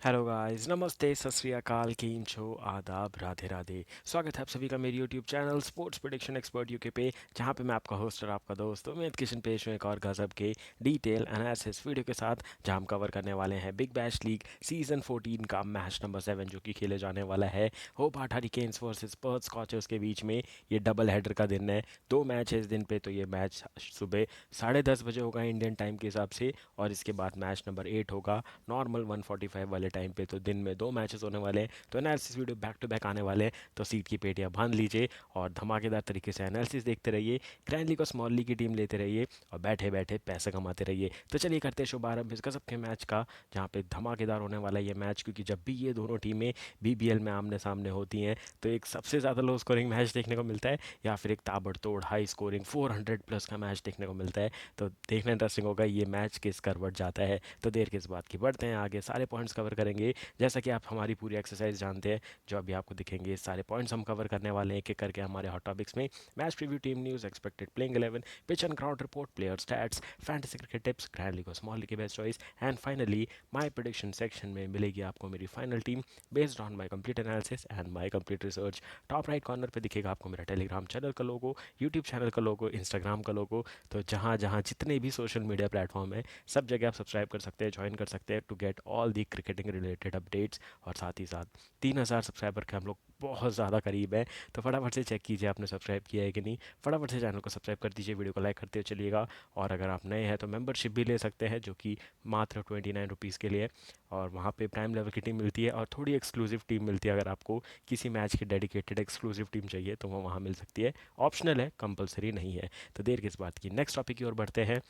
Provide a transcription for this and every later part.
Hello guys, नमस्ते, सत श्री अकाल, कीम छो, आदाब, राधे राधे। स्वागत है आप सभी का मेरे YouTube channel sports prediction expert UK पे, जहां पे मैं आपका होस्ट और आपका दोस्त उमेद किशन पेश हूं एक और गजब के डिटेल एनालिसिस वीडियो के साथ, जहां हम कवर करने वाले हैं बिग बैश लीग सीजन 14 का मैच नंबर 7 जो कि खेले जाने वाला है Hobart hurricanes versus Perth scorchers के बीच में। ये डबल हेडर का दिन है, दो मैच है इस दिन पे। तो ये मैच सुबह 10:30 बजे होगा इंडियन टाइम के हिसाब से, और इसके बाद मैच नंबर 8 होगा नॉर्मल 1:45 वाले टाइम पे। तो दिन में दो मैचेस होने वाले हैं, तो analysis video back to back आने वाले हैं। तो सीट की पेटियां बांध लीजिए और धमाकेदार तरीके से एनालिसिस देखते रहिए, ग्रैंड लीग और स्मॉल लीग की टीम लेते रहिए और बैठे बैठे पैसे कमाते रहिए। तो चलिए करते हैं शुभारंभ इस गजब के मैच का, जहाँ पे धमाकेदार होने वाला है ये मैच, क्योंकि जब भी ये दोनों टीमें बीबीएल में आमने सामने होती हैं तो एक सबसे ज़्यादा लो स्कोरिंग मैच देखने को मिलता है, या फिर एक ताबड़तोड़ हाई स्कोरिंग 400 प्लस का मैच देखने को मिलता है। तो देखना इंटरेस्टिंग होगा ये मैच किस करवट जाता है। तो देर किस बात की, बढ़ते हैं आगे, सारे पॉइंट्स कवर करेंगे। जैसा कि आप हमारी पूरी एक्सरसाइज जानते हैं, जो अभी आपको दिखेंगे सारे पॉइंट्स हम कवर करने वाले हैं एक एक करके हमारे हॉट टॉपिक्स में। Match preview, team news, expected playing 11, pitch and ground report, player stats, fantasy cricket tips, grand league और स्मॉल लीग के best choice, and finally my prediction section में मिलेगी आपको मेरी final team based on my complete analysis and my complete research. Top right corner पर दिखेगा आपको मेरा टेलीग्राम चैनल का लोगो, यूट्यूब चैनल का लोगो, इंस्टाग्राम का लोगो। तो जहाँ जहाँ जितने भी सोशल मीडिया प्लेटफॉर्म है, सब जगह आप सब्सक्राइब कर सकते हैं, ज्वाइन कर सकते हैं to get all the cricketing related updates. और साथ ही साथ 3,000 सब्सक्राइबर के हम लोग बहुत ज़्यादा करीब है। तो फटाफट से चेक कीजिए आपने सब्सक्राइब किया है कि नहीं, फटाफट से चैनल को सब्सक्राइब कर दीजिए, वीडियो को लाइक करते हुए चलिएगा। और अगर आप नए हैं तो मेंबरशिप भी ले सकते हैं, जो कि मात्र 29 रुपीज़ के लिए है। और वहाँ पे प्राइम लेवल की टीम मिलती है और थोड़ी एक्सक्लूसिव टीम मिलती है। अगर आपको किसी मैच की डेडिकेटेड एक्सक्लूसिव टीम चाहिए तो वो वहाँ मिल सकती है, ऑप्शनल है, कंपलसरी नहीं है। तो देर किस बात की, नेक्स्ट टॉपिक की ओर बढ़ते हैं।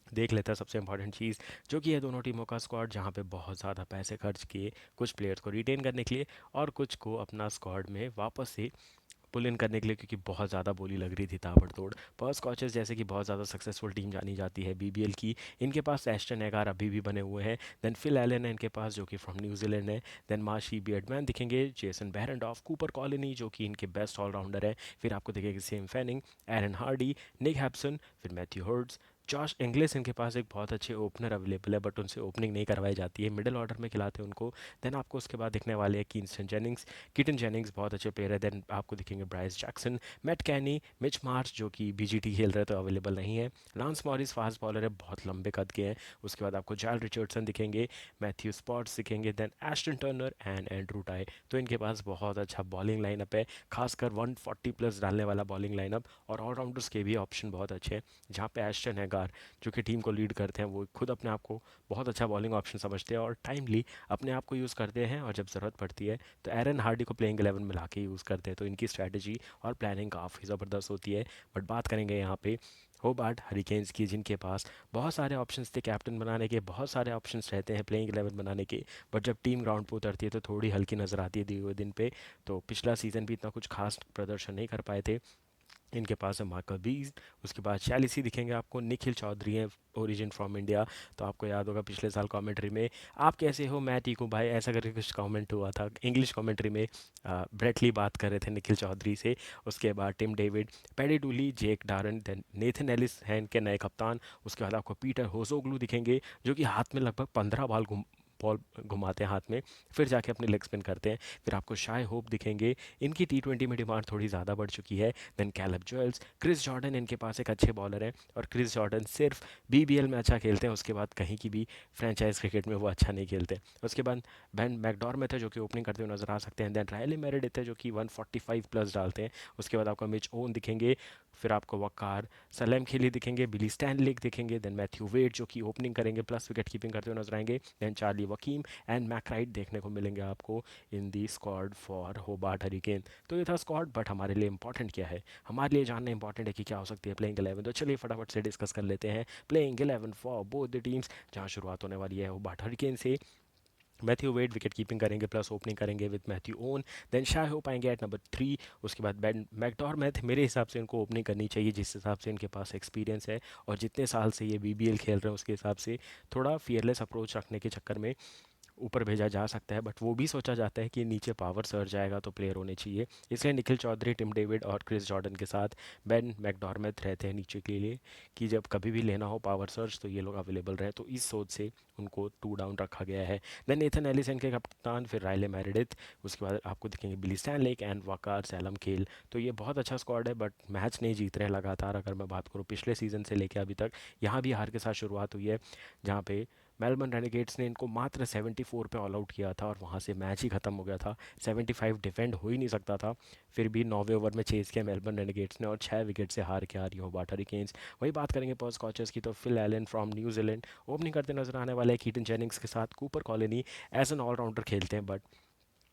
देख लेता है सबसे इंपॉर्टेंट चीज़, जो कि है दोनों टीमों का स्क्वाड, जहाँ पे बहुत ज़्यादा पैसे खर्च किए कुछ प्लेयर्स को रिटेन करने के लिए और कुछ को अपना स्क्वाड में वापस से पुल इन करने के लिए, क्योंकि बहुत ज़्यादा बोली लग रही थी ताबड़तोड़। पर्स स्कॉचेस जैसे कि बहुत ज़्यादा सक्सेसफुल टीम जानी जाती है बीबीएल की, इनके पास एस्टन एगार अभी भी बने हुए हैं। देन फिल एलन है इनके पास, जो कि फ्रॉम न्यूजीलैंड है। देन माशी बियर्डमैन दिखेंगे, जेसन बेहरेंडॉफ, कूपर कॉलोनी जो कि इनके बेस्ट ऑलराउंडर है। फिर आपको दिखेगा सेम फैनिंग, एरन हार्डी, निक हैप्सन, फिर मैथ्यू हर्ड्स, जॉश इंग्लिस इनके पास एक बहुत अच्छे ओपनर अवेलेबल है, बट उनसे ओपनिंग नहीं करवाई जाती है, मिडिल ऑर्डर में खिलाते हैं उनको। देन आपको उसके बाद दिखने वाले हैं कीन्स्टन जेनिंग्स, किटन जेनिंग्स बहुत अच्छे प्लेयर है। देन आपको दिखेंगे ब्राइस जैक्सन, मैट कैनी, मिच मार्च जो कि बीजीटी खेल रहे हैं तो अवेलेबल नहीं है। लांस मॉरिस फास्ट बॉलर है, बहुत लंबे कद के हैं। उसके बाद आपको जाल रिचर्डसन दिखेंगे, मैथ्यू स्पॉट्स दिखेंगे, then Ashton Turner and Andrew Tye. तो इनके पास बहुत अच्छा बॉलिंग लाइनअप है, खासकर 140 प्लस डालने वाला बॉलिंग लाइनअप। और ऑलराउंडर्स के भी ऑप्शन बहुत अच्छे हैं, जहाँ पे एस्टन एगार जो कि टीम को लीड करते हैं, वो खुद अपने आप को बहुत अच्छा बॉलिंग ऑप्शन समझते हैं और टाइमली अपने आप को यूज़ करते हैं, और जब ज़रूरत पड़ती है तो एरन हार्डी को प्लेइंग 11 में ला के यूज़ करते हैं। तो इनकी स्ट्रैटेजी और प्लानिंग काफ़ी ज़बरदस्त होती है। बट बात करेंगे यहाँ पे होबार्ट हरिकेन्स की, जिनके पास बहुत सारे ऑप्शंस थे कैप्टन बनाने के, बहुत सारे ऑप्शंस रहते हैं प्लेइंग 11 बनाने के। बट जब टीम ग्राउंड पे उतरती है तो थोड़ी हल्की नज़र आती है दिए हुए दिन पे। तो पिछला सीज़न भी इतना कुछ खास प्रदर्शन नहीं कर पाए थे। इनके पास है मार्कल बीज, उसके बाद चालीसी दिखेंगे आपको, निखिल चौधरी हैं, ओरिजिन फ्रॉम इंडिया। तो आपको याद होगा पिछले साल कमेंट्री में आप कैसे हो, मैं ठीक हूँ भाई, ऐसा करके कुछ कमेंट हुआ था इंग्लिश कमेंट्री में। ब्रेटली बात कर रहे थे निखिल चौधरी से। उसके बाद टिम डेविड, पैडी डूली, जेक डारन, देन नेथन एलिस हैं इनके नए कप्तान। उसके बाद आपको पीटर होसोग्लू दिखेंगे, जो कि हाथ में लगभग 15 बॉल घुमाते हैं हाथ में, फिर जाके अपने लेग स्पिन करते हैं। फिर आपको शाय होप दिखेंगे, इनकी टी20 में डिमांड थोड़ी ज़्यादा बढ़ चुकी है। देन कैलब जोएल्स, क्रिस जॉर्डन इनके पास एक अच्छे बॉलर हैं, और क्रिस जॉर्डन सिर्फ बीबीएल में अच्छा खेलते हैं, उसके बाद कहीं की भी फ्रेंचाइज क्रिकेट में वो अच्छा नहीं खेलते। उसके बाद बैन मैकडॉर्मेट है, जो कि ओपनिंग करते हुए नजर आ सकते हैं। देन रायले मेरेडिथ है, जो कि 145 प्लस डालते हैं। उसके बाद आपको मिच ओवन दिखेंगे, फिर आपको वकार सलेम खेली दिखेंगे, बिली स्टैनलिक दिखेंगे, देन मैथ्यू वेट जो कि ओपनिंग करेंगे प्लस विकेट कीपिंग करते हुए नजर आएंगे। देन चार्ली वकीम एंड मैकराइट देखने को मिलेंगे आपको इन दी स्क्वाड फॉर होबार्ट हरिकेन। तो ये था स्क्वाड, बट हमारे लिए इंपॉर्टेंट क्या है, हमारे लिए जानना इंपॉर्टेंट है कि क्या हो सकती है प्लेइंग 11। तो चलिए फटाफट से डिस्कस कर लेते हैं playing 11 for both the teams, जहां शुरुआत होने वाली है होबार्ट हरिकेन से। मैथ्यू वेड विकेट कीपिंग करेंगे प्लस ओपनिंग करेंगे विद मैथ्यू ओन। देन शाय हो पाएंगे एट नंबर 3। उसके बाद बैन मैकडॉर्मेथ, मेरे हिसाब से इनको ओपनिंग करनी चाहिए, जिस हिसाब से इनके पास एक्सपीरियंस है और जितने साल से ये बीबीएल खेल रहे हैं उसके हिसाब से थोड़ा फियरलेस अप्रोच रखने के चक्कर में ऊपर भेजा जा सकता है, बट वो भी सोचा जाता है कि नीचे पावर सर्ज आएगा तो प्लेयर होने चाहिए। इसलिए निखिल चौधरी, टिम डेविड और क्रिस जॉर्डन के साथ बेन मैकडॉर्मेट रहते हैं नीचे के लिए, कि जब कभी भी लेना हो पावर सर्ज तो ये लोग अवेलेबल रहे। तो इस सोच से उनको टू डाउन रखा गया है। देन नेथन एलिसन के कप्तान, फिर रायले मैरिडिथ, उसके बाद आपको दिखेंगे बिली स्टैनलेक एंड वकार सैलम खेल। तो ये बहुत अच्छा स्क्वाड है, बट मैच नहीं जीत रहे लगातार। अगर मैं बात करूँ पिछले सीज़न से लेकर अभी तक, यहाँ भी हार के साथ शुरुआत हुई है, जहाँ पे मेलबर्न रेनेगेट्स ने इनको मात्र 74 पे ऑल आउट किया था और वहाँ से मैच ही खत्म हो गया था। 75 डिफेंड हो ही नहीं सकता था। फिर भी 9वें ओवर में चेज़ किया मेलबर्न रेनेगेट्स ने और 6 विकेट से हार के आ रही हो होबार्ट हरिकेन्स। वही बात करेंगे पर्थ स्कॉचर्स की, तो Phil Allen from New Zealand opening करते नजर आने वाले हैं कीटन जेनिंग्स के साथ। कूपर कॉलोनी एज एन ऑलराउंडर खेलते हैं, बट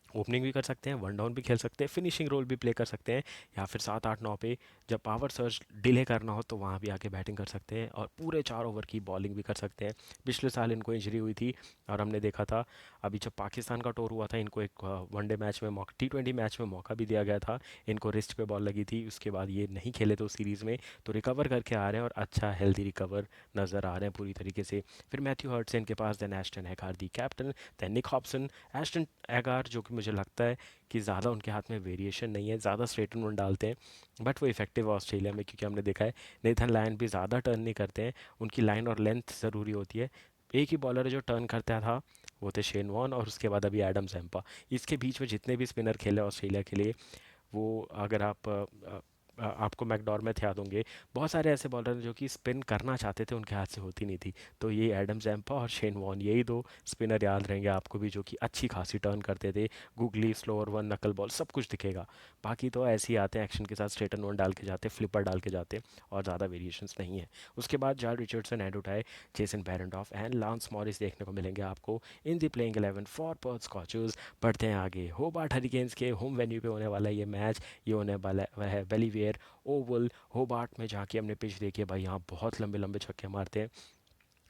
ओपनिंग भी कर सकते हैं, वन डाउन भी खेल सकते हैं, फिनिशिंग रोल भी प्ले कर सकते हैं, या फिर 7 8 9 पे जब पावर सर्ज डिले करना हो तो वहाँ भी आके बैटिंग कर सकते हैं और पूरे 4 ओवर की बॉलिंग भी कर सकते हैं। पिछले साल इनको इंजरी हुई थी और हमने देखा था, अभी जब पाकिस्तान का टूर हुआ था, इनको एक वनडे मैच में मौका, T20 मैच में मौका भी दिया गया था। इनको रिस्ट पे बॉल लगी थी, उसके बाद ये नहीं खेले तो सीरीज़ में, तो रिकवर करके आ रहे हैं और अच्छा हेल्दी रिकवर नज़र आ रहे हैं पूरी तरीके से। फिर मैथ्यू हर्ट्स इनके पास, देन एस्टन एगार दी कैप्टन, देन निक हॉब्सन। एस्टन एगार जो कि मुझे लगता है कि ज़्यादा उनके हाथ में वेरिएशन नहीं है, ज़्यादा स्ट्रेट एंड वन डालते हैं, बट वो इफेक्टिव है ऑस्ट्रेलिया में, क्योंकि हमने देखा है नेथन लायन भी ज़्यादा टर्न नहीं करते हैं, उनकी लाइन और लेंथ ज़रूरी होती है। एक ही बॉलर है जो टर्न करता था, वो थे शेन वॉन, और उसके बाद अभी एडम जैम्पा। इसके बीच में जितने भी स्पिनर खेले ऑस्ट्रेलिया के लिए, वो अगर आप आपको मैकडॉर्मेट याद होंगे, बहुत सारे ऐसे बॉलर हैं जो कि स्पिन करना चाहते थे, उनके हाथ से होती नहीं थी। तो ये एडम जैम्पा और शेन वॉन, यही दो स्पिनर याद रहेंगे आपको भी, जो कि अच्छी खासी टर्न करते थे। गूगली, स्लोअर वन, नकल बॉल, सब कुछ दिखेगा। बाकी तो ऐसे ही आते हैं एक्शन के साथ, स्ट्रेट एंड वन डाल के जाते, फ्लिपर डाल के जाते, और ज़्यादा वेरिएशंस नहीं है। उसके बाद जार्ड रिचर्डसन, एंड उठाए, जेसन बैरेंडॉफ एंड लांस मॉरिस देखने को मिलेंगे आपको इन दी प्लेइंग 11 फॉर पर्थ स्कॉचर्स। बढ़ते हैं आगे, होबार्ट हरिकेन्स के होम वेन्यू पे होने वाला ये मैच। ये होने वाला है बेलीवेयर ओवल, होबार्ट में, जाके हमने पिच देखी है भाई, यहाँ बहुत लंबे लंबे छक्के मारते हैं।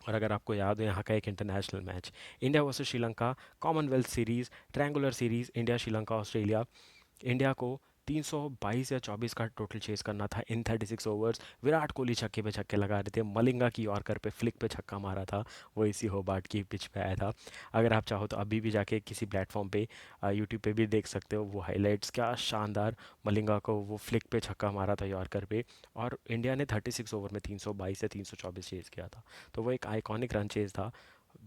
और अगर आपको याद हो, यहाँ का एक international match, India versus Sri Lanka, Commonwealth series, triangular series, India Sri Lanka Australia. India को 322 या 24 का टोटल चेस करना था इन 36 ओवर्स। विराट कोहली छक्के पे छक्के लगा रहे थे, मलिंगा की यॉर्कर पे फ्लिक पे छक्का मारा था, वो इसी होबार्ट की पिच पे आया था। अगर आप चाहो तो अभी भी जाके किसी प्लेटफॉर्म पे, यूट्यूब पे भी देख सकते हो वो हाईलाइट्स, क्या शानदार मलिंगा को वो फ्लिक पे छक्का मारा था यॉर्कर पे। और इंडिया ने 36 ओवर में 322 या 324 चेज़ किया था। तो वो एक आइकॉनिक रन चेज़ था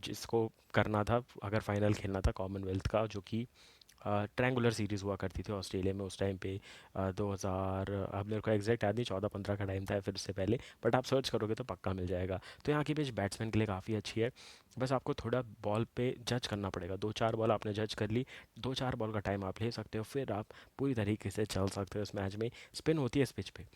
जिसको करना था अगर फाइनल खेलना था कॉमनवेल्थ का, जो कि ट्रायंगुलर सीरीज़ हुआ करती थी ऑस्ट्रेलिया में उस टाइम पे। 2000, अब मेरे को एग्जैक्ट याद नहीं, 14 15 का टाइम था, फिर उससे पहले, बट आप सर्च करोगे तो पक्का मिल जाएगा। तो यहाँ की पिच बैट्समैन के लिए काफ़ी अच्छी है, बस आपको थोड़ा बॉल पे जज करना पड़ेगा। 2 4 बॉल आपने जज कर ली, 2 4 बॉल का टाइम आप ले सकते हो, फिर आप पूरी तरीके से चल सकते हो इस मैच में। स्पिन होती है इस पिच पे,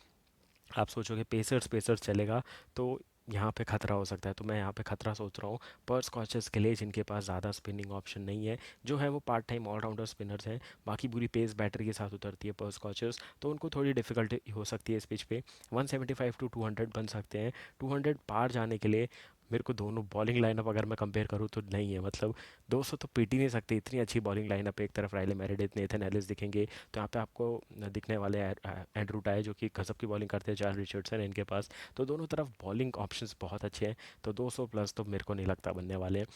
आप सोचोगे पेसर्स पेसर्स चलेगा तो यहाँ पे खतरा हो सकता है, तो मैं यहाँ पे खतरा सोच रहा हूँ पर्स स्कॉचर्स के लिए, जिनके पास ज़्यादा स्पिनिंग ऑप्शन नहीं है, जो है वो पार्ट टाइम ऑलराउंडर स्पिनर्स हैं, बाकी पूरी पेस बैटर के साथ उतरती है पर्स स्कॉचर्स, तो उनको थोड़ी डिफिकल्टी हो सकती है इस पिच पे। 175 टू 200 बन सकते हैं। 200 पार जाने के लिए मेरे को दोनों बॉलिंग लाइनअप अगर मैं कंपेयर करूँ तो नहीं है, मतलब 200 तो पीट ही नहीं सकते, इतनी अच्छी बॉलिंग लाइनअप है। एक तरफ रायले मैरिडिथ, नेथन एलिस दिखेंगे, तो यहाँ पे आपको दिखने वाले एंड्रू टाई जो कि गजब की बॉलिंग करते हैं, चार्ल्स रिचर्डसन इनके पास। तो दोनों तरफ बॉलिंग ऑप्शंस बहुत अच्छे हैं, तो 200 प्लस तो मेरे को नहीं लगता बनने वाले हैं।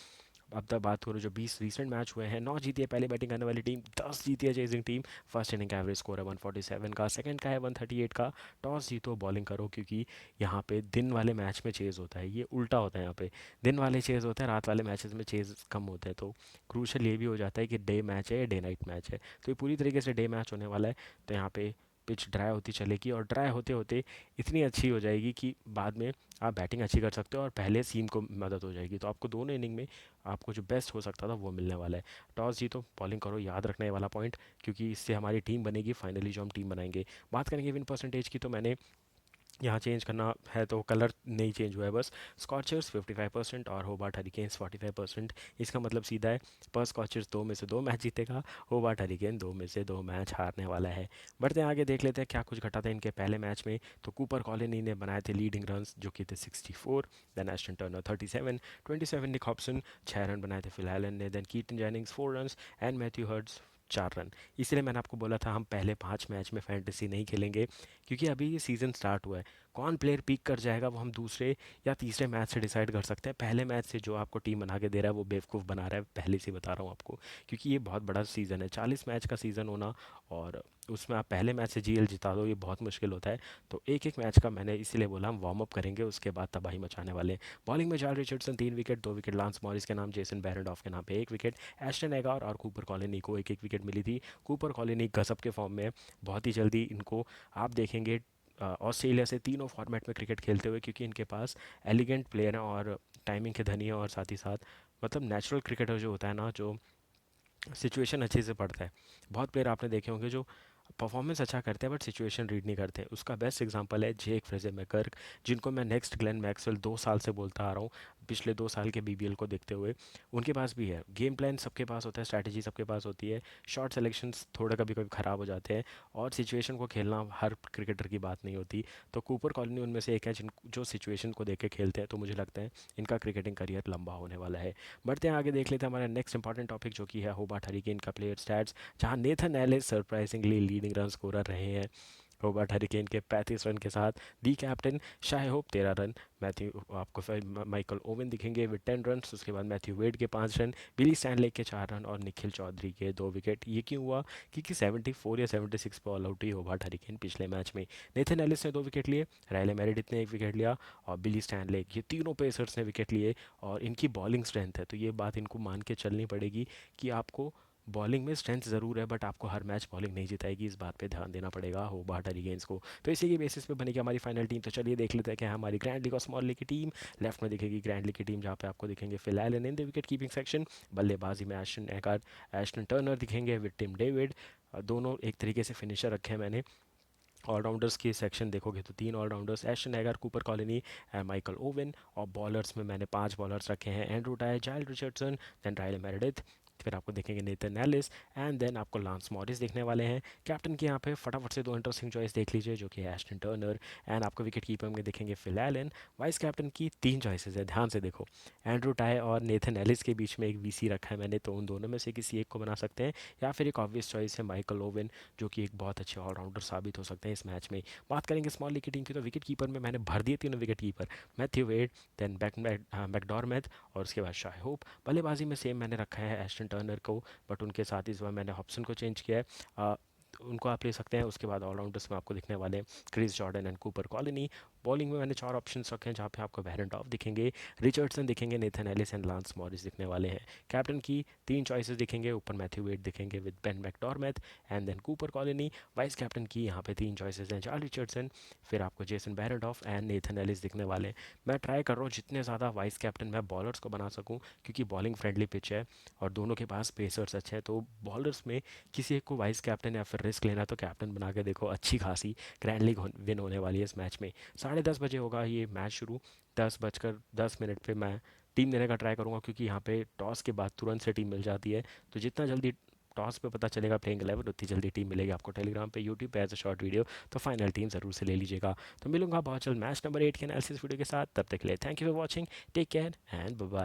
अब तक बात करूँ, जो 20 रीसेंट मैच हुए हैं, 9 जीती है पहले बैटिंग करने वाली टीम, 10 जीती है चेजिंग टीम। फर्स्ट इनिंग का एवरेज स्कोर है 147 का, सेकंड का है 138 का। टॉस जीतो बॉलिंग करो, क्योंकि यहाँ पे दिन वाले मैच में चेज़ होता है, ये उल्टा होता है। यहाँ पे दिन वाले चेज़ होता है, रात वाले मैचेस में चेज़ कम होते हैं। तो क्रूशल ये भी हो जाता है कि डे मैच है या डे नाइट मैच है, तो ये पूरी तरीके से डे मैच होने वाला है। तो यहाँ पे पिच ड्राई होती चलेगी, और ड्राई होते होते इतनी अच्छी हो जाएगी कि बाद में आप बैटिंग अच्छी कर सकते हो और पहले सीम को मदद हो जाएगी। तो आपको दोनों इनिंग में आपको जो बेस्ट हो सकता था वो मिलने वाला है। टॉस जीतो बॉलिंग करो, याद रखने वाला पॉइंट, क्योंकि इससे हमारी टीम बनेगी फाइनली, जो हम टीम बनाएंगे। बात करेंगे विन परसेंटेज की, तो मैंने यहाँ चेंज करना है तो कलर नहीं चेंज हुआ है बस। स्कॉचर्स 55% और होबार्ट हरिकेन्स 45%। इसका मतलब सीधा है, पर स्कॉचर्स 2 में से 2 मैच जीतेगा, होबार्ट हरिकेन 2 में से 2 मैच हारने वाला है। बढ़ते हैं आगे, देख लेते हैं क्या कुछ घटा था इनके पहले मैच में। तो कूपर कॉलोनी ने बनाए थे लीडिंग रन्स, जो कि थे 64, then Ashton Turner 37, 27 Nick Hobson 6 run बनाए थे फिल एलन ने, then Keaton Jennings 4 run and Matthew हर्ट्स 4 रन। इसलिए मैंने आपको बोला था हम पहले 5 मैच में फैंटेसी नहीं खेलेंगे, क्योंकि अभी ये सीज़न स्टार्ट हुआ है। कौन प्लेयर पीक कर जाएगा वो हम दूसरे या तीसरे मैच से डिसाइड कर सकते हैं। पहले मैच से जो आपको टीम बना के दे रहा है वो बेवकूफ़ बना रहा है, पहले से बता रहा हूँ आपको। क्योंकि ये बहुत बड़ा सीज़न है, 40 मैच का सीज़न होना, और उसमें आप पहले मैच से जीएल जिता दो, ये बहुत मुश्किल होता है। तो एक एक मैच का मैंने इसीलिए बोला हम वार्म अप करेंगे, उसके बाद तबाही मचाने वाले हैं। बॉलिंग में जाल Richardson 3 wicket, 2 wicket lance Morris के नाम, जेसन बेरेंडॉफ के नाम पे 1 विकेट, एस्टन एगार और कूपर कॉलोनी को एक एक विकेट मिली थी। कूपर कॉलोनी गजब के फॉर्म में है, बहुत ही जल्दी इनको आप देखेंगे ऑस्ट्रेलिया से तीनों फॉर्मेट में क्रिकेट खेलते हुए, क्योंकि इनके पास एलिगेंट प्लेयर हैं और टाइमिंग के धनी हैं, और साथ ही साथ मतलब नेचुरल क्रिकेटर जो होता है ना, जो सिचुएशन अच्छे से पढ़ता है। बहुत प्लेयर आपने देखे होंगे जो परफॉर्मेंस अच्छा करते हैं बट सिचुएशन रीड नहीं करते। उसका बेस्ट एग्जांपल है जेक फ्रेजर मैकर्क, जिनको मैं नेक्स्ट ग्लेन मैक्सवेल 2 साल से बोलता आ रहा हूँ, पिछले 2 साल के बीबीएल को देखते हुए। उनके पास भी है गेम प्लान, सबके पास होता है, स्ट्रैटेजी सबके पास होती है, शॉट सेलेक्शंस थोड़ा कभी कभी ख़राब हो जाते हैं, और सिचुएशन को खेलना हर क्रिकेटर की बात नहीं होती। तो कूपर कॉलोनी उनमें से एक है जिन जो सिचुएशन को देख के खेलते हैं, तो मुझे लगता है इनका क्रिकेटिंग करियर लंबा होने वाला है। बढ़ते हैं आगे, देख लेते हैं हमारा नेक्स्ट इंपॉर्टेंट टॉपिक जो कि है होबार्ट हरिकेन का प्लेयर स्टैट्स, जहां Nathan Ellis surprisingly leading run scorer रहे हैं होबार्ट हरिकेन के 35 रन के साथ। The captain Shai Hope 13 run, Matthew आपको फिर माइकल ओवन दिखेंगे विद 10 रन, उसके बाद मैथ्यू वेड के 5 रन, बिली स्टैनले के 4 रन और निखिल चौधरी के 2 विकेट। ये क्यों हुआ? क्योंकि 74 या 76 पर ऑल आउट हुई होबार्ट हरिकेन पिछले मैच में। नेथन एलिस ने 2 विकेट लिए, रायले मैरिडिथ ने 1 विकेट लिया, और बिली स्टैनले, ये तीनों पेसर्स ने विकेट लिए। और इनकी बॉलिंग स्ट्रेंथ है, तो ये बात इनको मान के चलनी पड़ेगी कि आपको बॉलिंग में स्ट्रेंथ ज़रूर है बट आपको हर मैच बॉलिंग नहीं जिताएगी, इस बात पे ध्यान देना पड़ेगा होबार्ट हरिकेन्स को। तो इसी के बेसिस पे बनेगी हमारी फाइनल टीम। तो चलिए देख लेते हैं कि हमारी ग्रैंड लीग और स्मॉल लीग की टीम। लेफ्ट में दिखेगी ग्रैंड लीग की टीम, जहाँ पे आपको दिखेंगे Phil Allen in the wicket keeping section. बल्लेबाजी में एस्टन एगार, एस्टन टर्नर दिखेंगे विद टिम डेविड। दोनों एक तरीके से फिनिशर रखे हैं मैंने। ऑलराउंडर्स की सेक्शन देखोगे तो 3 ऑलराउंडर्स, एशन एगर, कूपर कॉलोनी एंड माइकल ओवन। और बॉलर्स में मैंने 5 बॉलर्स रखे हैं, Andrew Tye, Jhye Richardson, then Riley Meredith, फिर आपको देखेंगे नेथन एलिस, एंड देन आपको लांस मॉरिस देखने वाले हैं। कैप्टन के यहाँ पे फटाफट से 2 इंटरेस्टिंग चॉइस देख लीजिए, जो कि है एस्टन टर्नर, एंड आपको विकेट कीपर में देखेंगे फिल एलन। वाइस कैप्टन की 3 चॉइसेस है, ध्यान से देखो, एंड्रू टाई और नेथन एलिस के बीच में एक वीसी रखा है मैंने, तो उन दोनों में से किसी एक को बना सकते हैं, या फिर एक ऑब्वियस चॉइस है माइकल ओवन, जो कि एक बहुत अच्छे ऑलराउंडर साबित हो सकते हैं इस मैच में। बात करेंगे स्मॉल लीग की टीम की, तो विकेट कीपर में मैंने भर दिए तीनों wicket keeper, Matthew Wade, then McDermott, और उसके बाद शाय होप। बल्लेबाजी में सेम मैंने रखा है एस्टन टर्नर को, बट उनके साथ इस बार मैंने हॉब्सन को चेंज किया है। उनको आप ले सकते हैं। उसके बाद ऑलराउंडर्स में आपको दिखने वाले हैं क्रिस जॉर्डन एंड कूपर कॉलोनी। बॉलिंग में मैंने 4 ऑप्शंस रखे हैं, जहाँ पे आपको बैरेंटॉफ दिखेंगे, रिचर्डसन दिखेंगे, Nathan Ellis and lance Morris दिखने वाले हैं। कैप्टन की 3 चॉइसेस दिखेंगे, ऊपर मैथ्यू वेड दिखेंगे with Ben McDermott, and then Cooper कॉलोनी। वाइस कैप्टन की यहाँ पे 3 चॉइसेस हैं, चार्ल रिचर्डसन, फिर आपको जेसन बैरेंटॉफ एंड नेथन एलिस दिखने वाले हैं। मैं ट्राई कर रहा हूँ जितने ज़्यादा वाइस कैप्टन मैं बॉलर्स को बना सकूँ, क्योंकि बॉलिंग फ्रेंडली पिच है और दोनों के पास पेसर्स अच्छे हैं। तो बॉलर्स में किसी एक को वाइस कैप्टन या फिर रिस्क लेना, तो कैप्टन बना के देखो, अच्छी खासी ग्रैंड लीग विन होने वाली है इस मैच में। 10:30 बजे होगा ये मैच शुरू, 10:10 पे मैं टीम देने का ट्राई करूँगा, क्योंकि यहाँ पे टॉस के बाद तुरंत से टीम मिल जाती है। तो जितना जल्दी टॉस पे पता चलेगा प्लेइंग 11, उतनी जल्दी टीम मिलेगी आपको टेलीग्राम पे, यूट्यूब पे एज अ शॉर्ट वीडियो। तो फाइनल टीम ज़रूर से ले लीजिएगा। तो मिलूंगा बहुत जल्द मैच नंबर 8 के एनालिसिस वीडियो के साथ, तब तक के लिए thank you for watching, take care and bye.